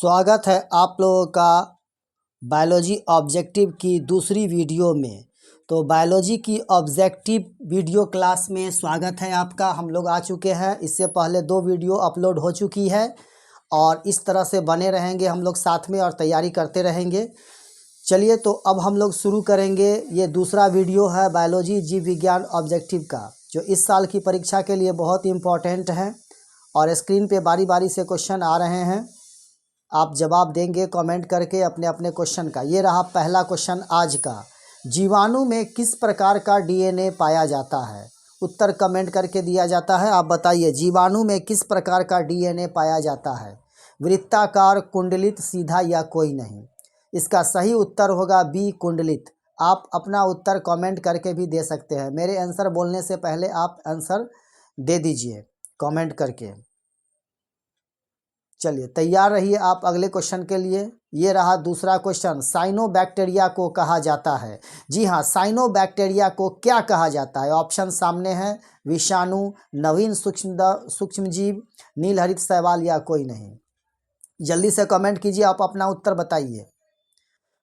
स्वागत है आप लोगों का बायोलॉजी ऑब्जेक्टिव की दूसरी वीडियो में। तो बायोलॉजी की ऑब्जेक्टिव वीडियो क्लास में स्वागत है आपका। हम लोग आ चुके हैं, इससे पहले 2 वीडियो अपलोड हो चुकी है और इस तरह से बने रहेंगे हम लोग साथ में और तैयारी करते रहेंगे। चलिए तो अब हम लोग शुरू करेंगे। ये दूसरा वीडियो है बायोलॉजी जीव विज्ञान ऑब्जेक्टिव का, जो इस साल की परीक्षा के लिए बहुत इम्पोर्टेंट है और स्क्रीन पे बारी बारी से क्वेश्चन आ रहे हैं। आप जवाब देंगे कमेंट करके अपने अपने क्वेश्चन का। ये रहा पहला क्वेश्चन आज का। जीवाणु में किस प्रकार का डीएनए पाया जाता है? उत्तर कमेंट करके दिया जाता है। आप बताइए जीवाणु में किस प्रकार का डीएनए पाया जाता है? वृत्ताकार, कुंडलित, सीधा या कोई नहीं? इसका सही उत्तर होगा बी, कुंडलित। आप अपना उत्तर कमेंट करके भी दे सकते हैं। मेरे आंसर बोलने से पहले आप आंसर दे दीजिए कमेंट करके। चलिए तैयार रहिए आप अगले क्वेश्चन के लिए। ये रहा दूसरा क्वेश्चन। साइनोबैक्टीरिया को कहा जाता है। जी हाँ, साइनोबैक्टीरिया को क्या कहा जाता है? ऑप्शन सामने है। विषाणु, नवीन सूक्ष्मजीव, नीलहरित शैवाल या कोई नहीं? जल्दी से कमेंट कीजिए, आप अपना उत्तर बताइए।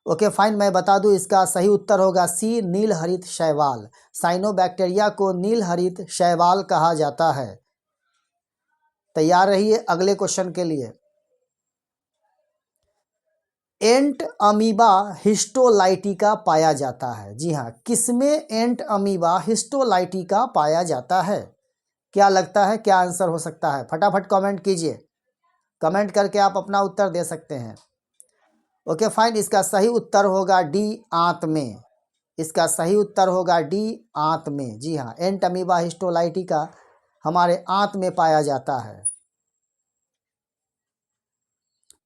ओके फाइन, मैं बता दूं इसका सही उत्तर होगा सी, नीलहरित शैवाल। साइनोबैक्टीरिया को नीलहरित शैवाल कहा जाता है। तैयार रहिए अगले क्वेश्चन के लिए। एंट अमीबा हिस्टोलाइटिका पाया जाता है। जी हाँ, किसमें एंट अमीबा हिस्टोलाइटिका पाया जाता है? क्या लगता है, क्या आंसर हो सकता है? फटाफट कमेंट कीजिए। कमेंट करके आप अपना उत्तर दे सकते हैं। ओके फाइन, इसका सही उत्तर होगा डी, आंत में। इसका सही उत्तर होगा डी, आंत में। जी हाँ, एंट अमीबा हिस्टोलाइटिका हमारे आंत में पाया जाता है।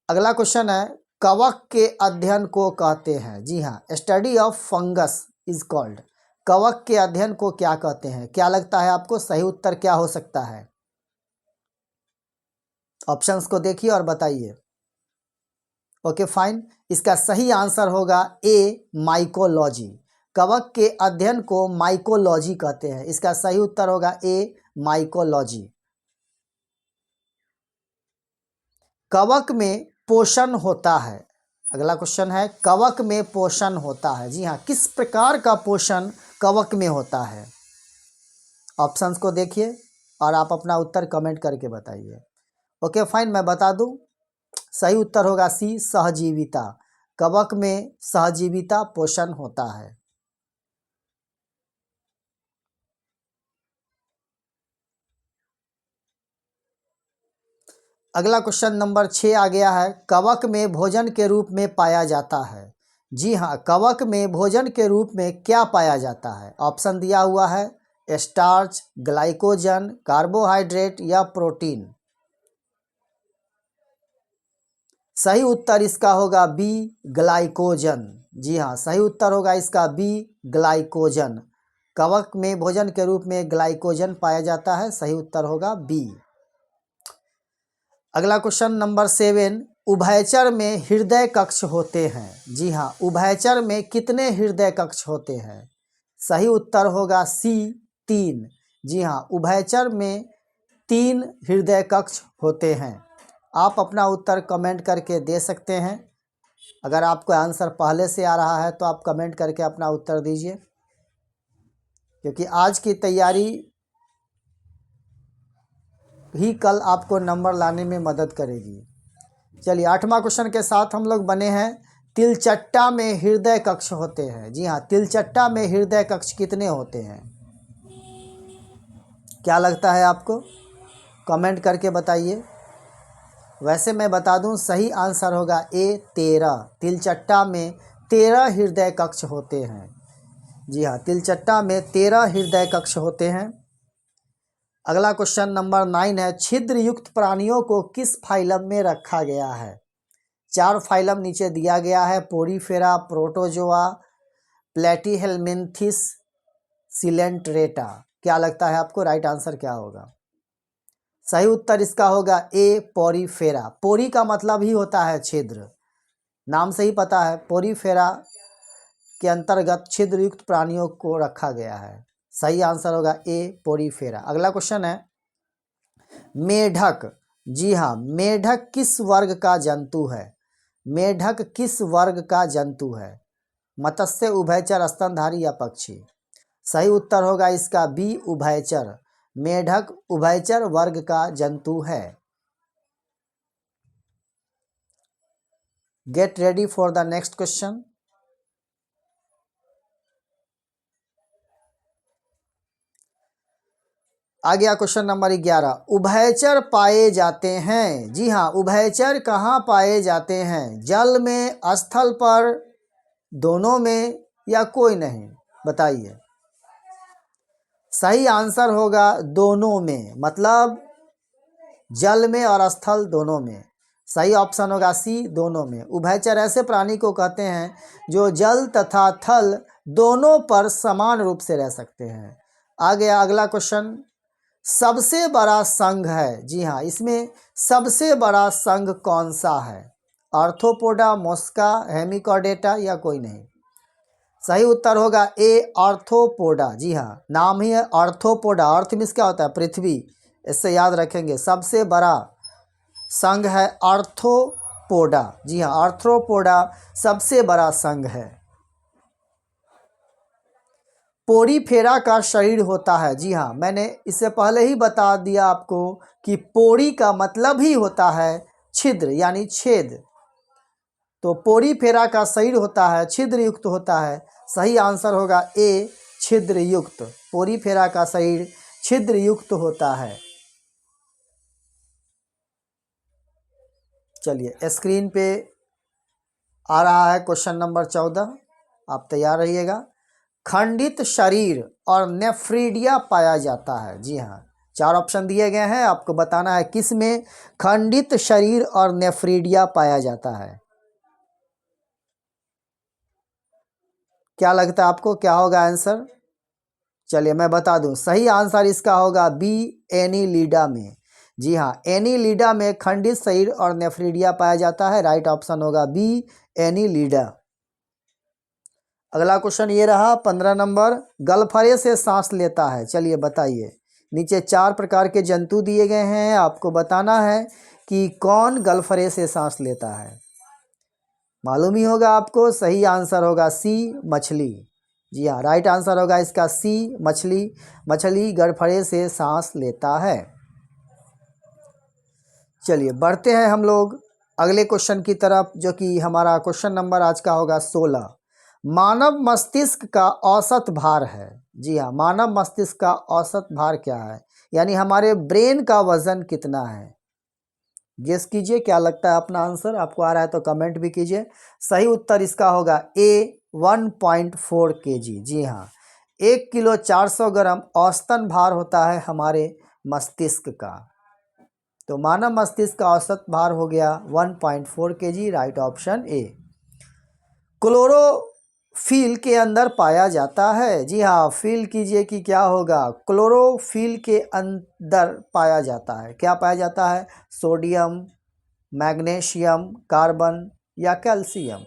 अगला क्वेश्चन है, कवक के अध्ययन को कहते हैं? जी हाँ, study of fungus is called. कवक के अध्ययन को क्या कहते हैं? क्या लगता है आपको, सही उत्तर क्या हो सकता है? ऑप्शंस को देखिए और बताइए। ओके फाइन, इसका सही आंसर होगा ए, माइकोलॉजी। कवक के अध्ययन को माइकोलॉजी कहते हैं। इसका सही उत्तर होगा ए, माइकोलॉजी। कवक में पोषण होता है। अगला क्वेश्चन है, कवक में पोषण होता है। जी हाँ, किस प्रकार का पोषण कवक में होता है? ऑप्शंस को देखिए और आप अपना उत्तर कमेंट करके बताइए। ओके फाइन, मैं बता दूं सही उत्तर होगा सी, सहजीविता। कवक में सहजीविता पोषण होता है। अगला क्वेश्चन नंबर 6 आ गया है। कवक में भोजन के रूप में पाया जाता है। जी हाँ, कवक में भोजन के रूप में क्या पाया जाता है? ऑप्शन दिया हुआ है, स्टार्च, ग्लाइकोजन, कार्बोहाइड्रेट या प्रोटीन। सही उत्तर इसका होगा बी, ग्लाइकोजन। जी हाँ, सही उत्तर होगा इसका बी, ग्लाइकोजन। कवक में भोजन के रूप में ग्लाइकोजन पाया जाता है। सही उत्तर होगा बी। अगला क्वेश्चन नंबर 7, उभयचर में हृदय कक्ष होते हैं। जी हाँ, उभयचर में कितने हृदय कक्ष होते हैं? सही उत्तर होगा सी, 3। जी हाँ, उभयचर में 3 हृदय कक्ष होते हैं। आप अपना उत्तर कमेंट करके दे सकते हैं। अगर आपको आंसर पहले से आ रहा है तो आप कमेंट करके अपना उत्तर दीजिए, क्योंकि आज की तैयारी ही कल आपको नंबर लाने में मदद करेगी। चलिए 8वां क्वेश्चन के साथ हम लोग बने हैं। तिलचट्टा में हृदय कक्ष होते हैं। जी हाँ, तिलचट्टा में हृदय कक्ष कितने होते हैं? क्या लगता है आपको, कमेंट करके बताइए। वैसे मैं बता दूं सही आंसर होगा ए, 13। तिलचट्टा में 13 हृदय कक्ष होते हैं। जी हाँ, तिलचट्टा में 13 हृदय कक्ष होते हैं। अगला क्वेश्चन नंबर 9 है, छिद्र युक्त प्राणियों को किस फाइलम में रखा गया है? 4 फाइलम नीचे दिया गया है, पोरीफेरा, प्रोटोजोआ, प्लेटीहेल्मिन्थिस, सिलेंट्रेटा। क्या लगता है आपको, राइट आंसर क्या होगा? सही उत्तर इसका होगा ए, पोरीफेरा। पोरी का मतलब ही होता है छिद्र, नाम से ही पता है। पोरीफेरा के अंतर्गत छिद्र युक्त प्राणियों को रखा गया है। सही आंसर होगा ए, पोरीफेरा। अगला क्वेश्चन है, मेढक जी हाँ, मेढक किस वर्ग का जंतु है? मेढक किस वर्ग का जंतु है? मत्स्य, उभयचर, स्तनधारी या पक्षी? सही उत्तर होगा इसका बी, उभयचर। मेढक उभयचर वर्ग का जंतु है। Get ready for the next question. आ गया क्वेश्चन नंबर 11। उभयचर पाए जाते हैं। जी हाँ, उभयचर कहाँ पाए जाते हैं? जल में, स्थल पर, दोनों में या कोई नहीं? बताइए। सही आंसर होगा दोनों में, मतलब जल में और स्थल दोनों में। सही ऑप्शन होगा सी, दोनों में। उभयचर ऐसे प्राणी को कहते हैं जो जल तथा थल दोनों पर समान रूप से रह सकते हैं। आ गया अगला क्वेश्चन। सबसे बड़ा संघ है। जी हाँ, इसमें सबसे बड़ा संघ कौन सा है? आर्थ्रोपोडा, मोस्का, हेमिकॉर्डेटा या कोई नहीं? सही उत्तर होगा ए, आर्थ्रोपोडा। जी हाँ, नाम ही है आर्थ्रोपोडा। अर्थ मीन्स क्या होता है? पृथ्वी। इससे याद रखेंगे, सबसे बड़ा संघ है आर्थ्रोपोडा। जी हाँ, आर्थ्रोपोडा सबसे बड़ा संघ है। पोरीफेरा का शरीर होता है। जी हाँ, मैंने इससे पहले ही बता दिया आपको कि पोरी का मतलब ही होता है छिद्र यानी छेद। तो पोरीफेरा का शरीर होता है छिद्र युक्त होता है। सही आंसर होगा ए, छिद्र युक्त। पोरीफेरा का शरीर छिद्र युक्त होता है। चलिए, स्क्रीन पे आ रहा है क्वेश्चन नंबर 14। आप तैयार रहिएगा। खंडित शरीर और नेफ्रीडिया पाया जाता है। जी हाँ, 4 ऑप्शन दिए गए हैं, आपको बताना है किस में खंडित शरीर और नेफ्रीडिया पाया जाता है। क्या लगता है आपको, क्या होगा आंसर? चलिए मैं बता दूं, सही आंसर इसका होगा बी, एनीलिडा में। जी हाँ, एनीलिडा में खंडित शरीर और नेफ्रीडिया पाया जाता है। राइट ऑप्शन होगा बी, एनीलिडा। अगला क्वेश्चन ये रहा 15 नंबर। गलफरे से सांस लेता है। चलिए बताइए। नीचे 4 प्रकार के जंतु दिए गए हैं, आपको बताना है कि कौन गलफरे से सांस लेता है। मालूम ही होगा आपको, सही आंसर होगा सी, मछली। जी हाँ, राइट आंसर होगा इसका सी, मछली। मछली गलफरे से सांस लेता है। चलिए बढ़ते हैं हम लोग अगले क्वेश्चन की तरफ, जो कि हमारा क्वेश्चन नंबर आज का होगा 16। मानव मस्तिष्क का औसत भार है। जी हाँ, मानव मस्तिष्क का औसत भार क्या है, यानी हमारे ब्रेन का वजन कितना है? गेस कीजिए, क्या लगता है अपना आंसर? आपको आ रहा है तो कमेंट भी कीजिए। सही उत्तर इसका होगा ए, 1.4 kg। जी हाँ, 1 किलो 400 ग्राम औसतन भार होता है हमारे मस्तिष्क का। तो मानव मस्तिष्क का औसत भार हो गया 1.4 kg। Right option A. Chlorophyll के अंदर पाया जाता है। जी हाँ, फील कीजिए कि क्या होगा। क्लोरोफिल के अंदर पाया जाता है। क्या पाया जाता है? सोडियम, मैग्नीशियम, कार्बन या कैल्शियम?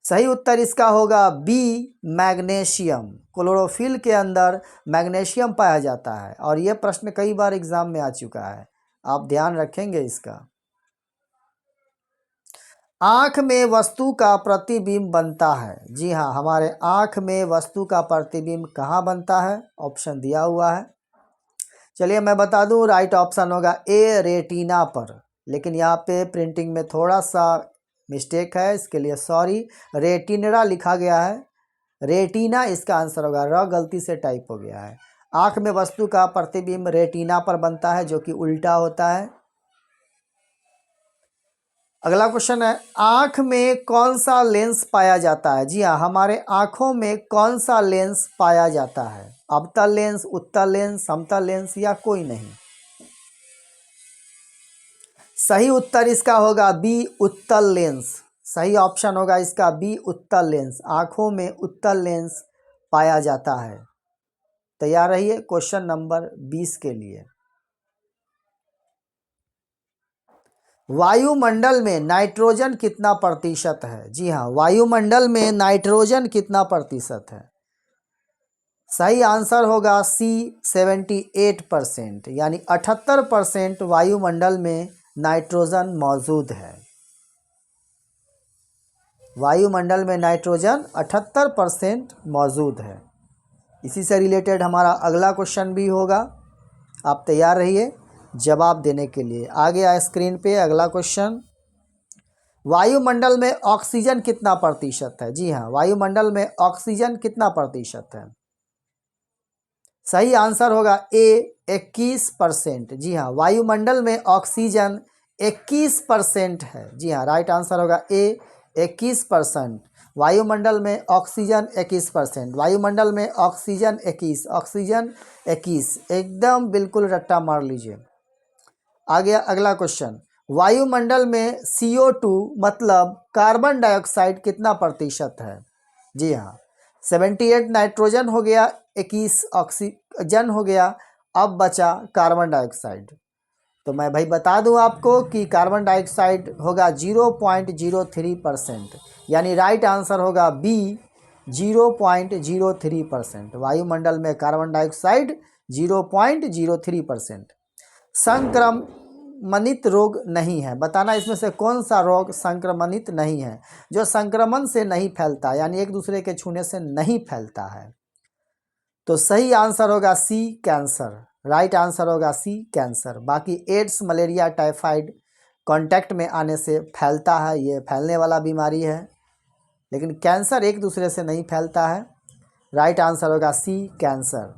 सही उत्तर इसका होगा बी, मैग्नीशियम। क्लोरोफिल के अंदर मैग्नीशियम पाया जाता है, और यह प्रश्न कई बार एग्जाम में आ चुका है, आप ध्यान रखेंगे इसका। आँख में वस्तु का प्रतिबिंब बनता है। जी हाँ, हमारे आँख में वस्तु का प्रतिबिंब कहाँ बनता है? ऑप्शन दिया हुआ है। चलिए मैं बता दूं, राइट ऑप्शन होगा ए, रेटिना पर। लेकिन यहाँ पे प्रिंटिंग में थोड़ा सा मिस्टेक है, इसके लिए सॉरी। रेटिनरा लिखा गया है, रेटिना इसका आंसर होगा। र गलती से टाइप हो गया है। आँख में वस्तु का प्रतिबिंब रेटिना पर बनता है, जो कि उल्टा होता है। अगला क्वेश्चन है, आँख में कौन सा लेंस पाया जाता है? जी हाँ, हमारे आँखों में कौन सा लेंस पाया जाता है? अवतल लेंस, उत्तल लेंस, समतल लेंस या कोई नहीं? सही उत्तर इसका होगा बी, उत्तल लेंस। सही ऑप्शन होगा इसका बी, उत्तल लेंस। आँखों में उत्तल लेंस पाया जाता है। तैयार रहिए क्वेश्चन नंबर 20 के लिए। वायुमंडल में नाइट्रोजन कितना प्रतिशत है? जी हाँ, वायुमंडल में नाइट्रोजन कितना प्रतिशत है? सही आंसर होगा सी 78%, यानी 78% वायुमंडल में नाइट्रोजन मौजूद है। वायुमंडल में नाइट्रोजन 78% मौजूद है। इसी से रिलेटेड हमारा अगला क्वेश्चन भी होगा, आप तैयार रहिए जवाब देने के लिए। आ गया स्क्रीन पे अगला क्वेश्चन। वायुमंडल में ऑक्सीजन कितना प्रतिशत है? जी हाँ, वायुमंडल में ऑक्सीजन कितना प्रतिशत है? सही आंसर होगा ए 21%। जी हाँ, वायुमंडल में ऑक्सीजन 21% है। जी हाँ, राइट आंसर होगा ए 21%। वायुमंडल में ऑक्सीजन 21%, वायुमंडल में ऑक्सीजन 21, ऑक्सीजन 21, एकदम बिल्कुल रट्टा मार लीजिए। आ गया अगला क्वेश्चन। वायुमंडल में CO2 मतलब कार्बन डाइऑक्साइड कितना प्रतिशत है? जी हाँ, 78 नाइट्रोजन हो गया, 21 ऑक्सीजन हो गया, अब बचा कार्बन डाइऑक्साइड। तो मैं भाई बता दूं आपको कि कार्बन डाइऑक्साइड होगा 0.03%, यानी राइट आंसर होगा बी 0.03%। वायुमंडल में कार्बन डाइऑक्साइड 0.03%। संक्रमणित रोग नहीं है, बताना इसमें से कौन सा रोग संक्रमणित नहीं है, जो संक्रमण से नहीं फैलता, यानी एक दूसरे के छूने से नहीं फैलता है। तो सही आंसर होगा सी कैंसर, राइट आंसर होगा सी कैंसर। बाकी एड्स, मलेरिया, टाइफाइड कांटेक्ट में आने से फैलता है, ये फैलने वाला बीमारी है, लेकिन कैंसर एक दूसरे से नहीं फैलता है। राइट आंसर होगा सी कैंसर।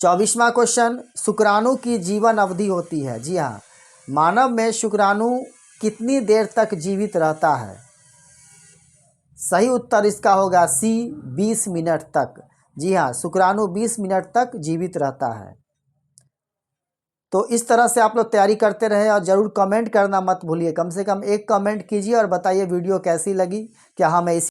24वां क्वेश्चन, शुक्राणु की जीवन अवधि होती है? जी हाँ, मानव में शुक्राणु कितनी देर तक जीवित रहता है? सही उत्तर इसका होगा सी 20 मिनट तक। जी हाँ, शुक्राणु 20 मिनट तक जीवित रहता है। तो इस तरह से आप लोग तैयारी करते रहे और ज़रूर कमेंट करना मत भूलिए, कम से कम एक कमेंट कीजिए और बताइए वीडियो कैसी लगी। क्या हमें इस